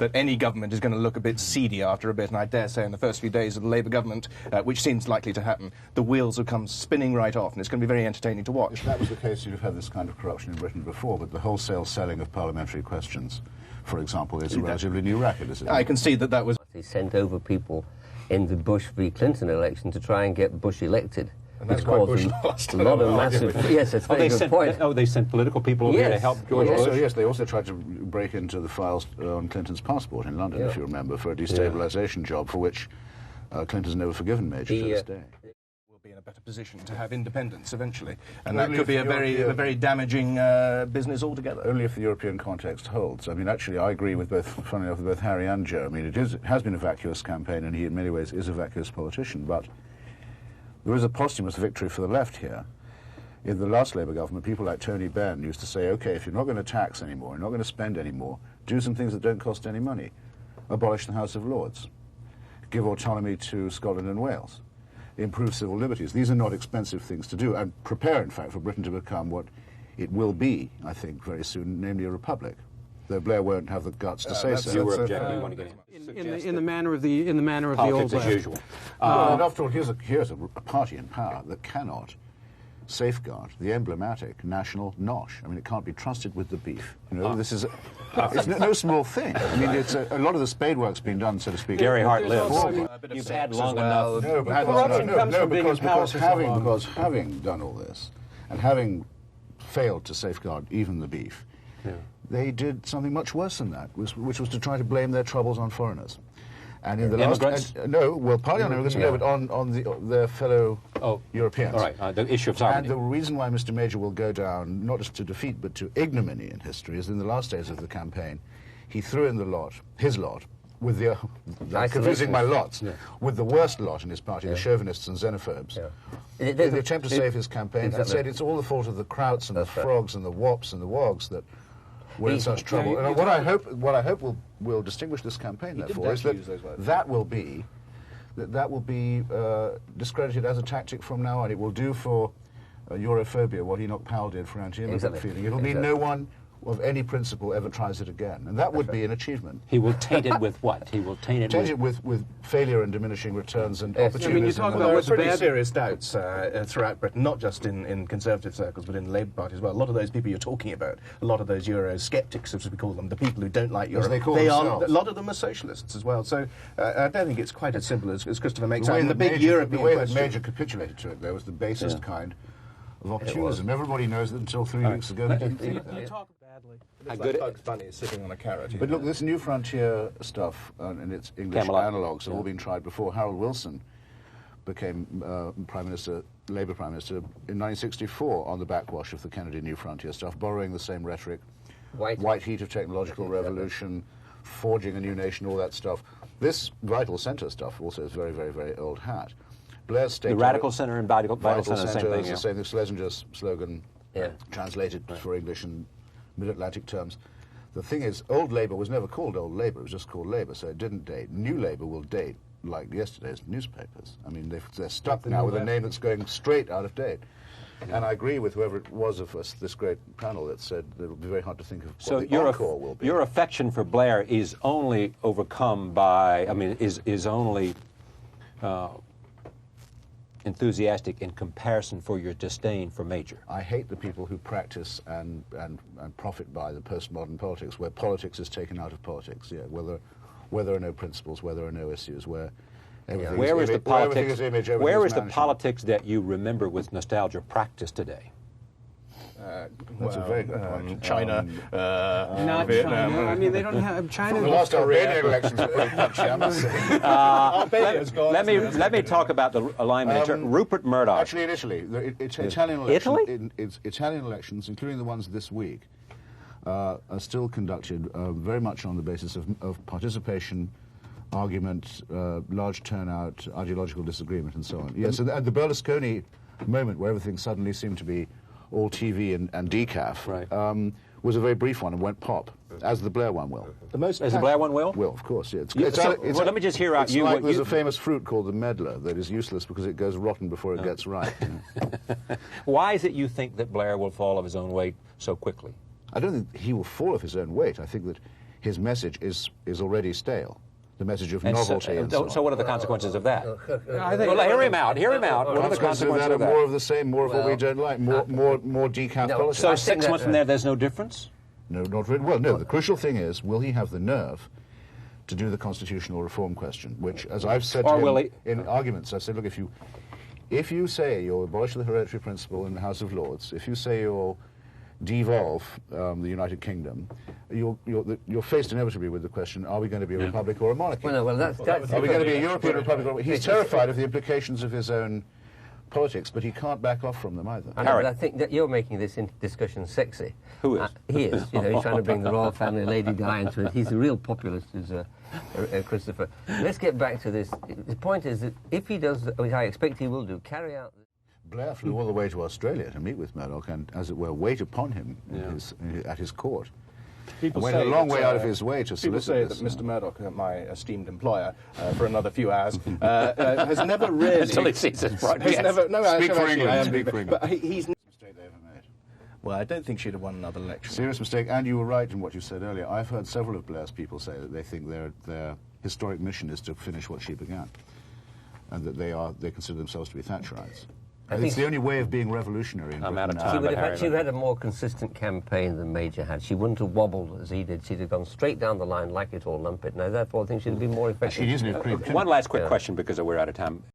that any government is going to look a bit seedy after a bit, and I dare say in the first few days of the Labour government, which seems likely to happen, the wheels will come spinning right off, and it's going to be very entertaining to watch. If that was the case, you'd have had this kind of corruption in Britain before, but the wholesale selling of parliamentary questions, for example, is a relatively new racket, is it? I can see that that was... They sent over people in the Bush v. Clinton election to try and get Bush elected. And that's why Bush lost. A lot of massive... Yes, that's a very good point. Oh, they sent political people over here to help George Bush? Yes, they also tried to break into the files on Clinton's passport in London, if you remember, for a destabilisation job for which Clinton's never forgiven Major to this day. We'll be in a better position to have independence eventually, and that could be a very damaging business altogether. Only if the European context holds. I mean, actually, I agree with both, funnily enough, with both Harry and Joe. I mean, it has been a vacuous campaign, and he, in many ways, is a vacuous politician, but there is a posthumous victory for the left here. In the last Labour government, people like Tony Benn used to say, OK, if you're not going to tax anymore, you're not going to spend anymore, do some things that don't cost any money. Abolish the House of Lords. Give autonomy to Scotland and Wales. Improve civil liberties. These are not expensive things to do, and prepare, in fact, for Britain to become what it will be, I think, very soon, namely a republic. Though Blair won't have the guts to say so. You were objecting. You want to get in the manner of the old as usual. And after all, here's a party in power that cannot safeguard the emblematic national nosh. I mean, it can't be trusted with the beef. You know, this is it's no small thing. I mean, it's a lot of the spade work's been done, so to speak. Gary Hart lives. You've had long enough. Because having done all this and having failed to safeguard even the beef, they did something much worse than that, which was to try to blame their troubles on foreigners. And in the immigrants? Partly on immigrants, but on their fellow Europeans. All right, the issue of sovereignty. And the reason why Mr. Major will go down, not just to defeat, but to ignominy in history, is in the last days of the campaign, he threw in his lot, with the, confusing my lots, with the worst lot in his party, the chauvinists and xenophobes. In the attempt to save his campaign, and said it's all the fault of the Krauts and the Frogs and the Wops and the Wogs that we're in such trouble. And what I hope will distinguish this campaign, therefore, is that will be discredited as a tactic from now on. It will do for Europhobia what Enoch Powell did for anti-immigrant feeling. It'll mean no one of any principle ever tries it again, and that would be an achievement. He will taint it with what? He will taint it with failure and diminishing returns and opportunism. I mean, you talk about pretty serious doubts throughout Britain, not just in Conservative circles, but in the Labour Party as well. A lot of those people you're talking about, a lot of those Euro-sceptics, as we call them, the people who don't like Europe, a lot of them are socialists as well. So I don't think it's quite as simple as Christopher makes out. The big European the way that Major capitulated to it, there was the basest kind of opportunism. Everybody knows that until 3 weeks ago he didn't think that. How good Bugs Bunny is sitting on a carrot. But look, this New Frontier stuff and its English analogues have all been tried before. Harold Wilson became Labour Prime Minister in 1964 on the backwash of the Kennedy New Frontier stuff, borrowing the same rhetoric, white heat of technological revolution, forging a new nation, all that stuff. This vital centre stuff also is very, very, very old hat. Blair's statement... The radical centre and vital centre, the same thing. The same thing. Schlesinger's slogan, translated for English and mid-Atlantic terms. The thing is, old Labour was never called old Labour, it was just called Labour, so it didn't date. New Labour will date like yesterday's newspapers. I mean, they're stuck now with a name that's going straight out of date. And I agree with whoever it was of us, this great panel, that said that it'll be very hard to think of what the encore will be. Your affection for Blair is only overcome by, I mean, is only enthusiastic in comparison for your disdain for Major. I hate the people who practice and profit by the postmodern politics, where politics is taken out of politics. Where there are no principles, where there are no issues, where everything is image. Where is the politics that you remember with nostalgia practiced today? That's a very good point. China, not Vietnam. China. I mean, they don't have China. The last Albanian elections were pretty punchy, I must say. Let me talk about the alignment. Rupert Murdoch. Actually, in Italy, Italian elections, including the ones this week, are still conducted very much on the basis of participation, argument, large turnout, ideological disagreement, and so on. Yes, and the Berlusconi moment, where everything suddenly seemed to be all TV and decaf, was a very brief one and went pop, as the Blair one will. As the Blair one will? Will, of course, yeah. Let me just hear out you. There's a famous fruit called the medlar that is useless because it goes rotten before it gets ripe. Why is it you think that Blair will fall of his own weight so quickly? I don't think he will fall of his own weight. I think that his message is already stale. The message of novelty and so on. So what are the consequences of that? I think, Well, hear him out. Hear him out. What are the consequences of that? More of the same, more of what we don't like, more decaf politics. So 6 months from there, there's no difference? No, not really. Well, no. The crucial thing is, will he have the nerve to do the constitutional reform question? Which, as I've said to him in arguments, I said, look, if you say you'll abolish the hereditary principle in the House of Lords, if you say you'll devolve the United Kingdom, you're faced inevitably with the question: are we going to be a republic or a monarchy? Well, that's are we going to be a European republic? Or he's terrified of the implications of his own politics, but he can't back off from them either. I know, but I think that you're making this discussion sexy. Who is? He is. You know, he's trying to bring the royal family, Lady Di, into it. He's a real populist, is Christopher. Let's get back to this. The point is that if he does, which I expect he will do, carry out... Blair flew all the way to Australia to meet with Murdoch and, as it were, wait upon him at his court. People went a long way out of his way to solicit this. People say that Mr. Murdoch, my esteemed employer, for another few hours, has never really... Until he sees this broadcast. Speak for England. But he's... Mistake they ever made. Well, I don't think she'd have won another election. Serious mistake, and you were right in what you said earlier. I've heard several of Blair's people say that they think their historic mission is to finish what she began, and that they consider themselves to be Thatcherites. It's the only way of being revolutionary in Britain. I'm out of time. She would have had a more consistent campaign than Major had. She wouldn't have wobbled as he did. She'd have gone straight down the line, like it or lump it. Now, therefore, I think she'd have been more effective. She isn't a creep. One last quick question, because we're out of time.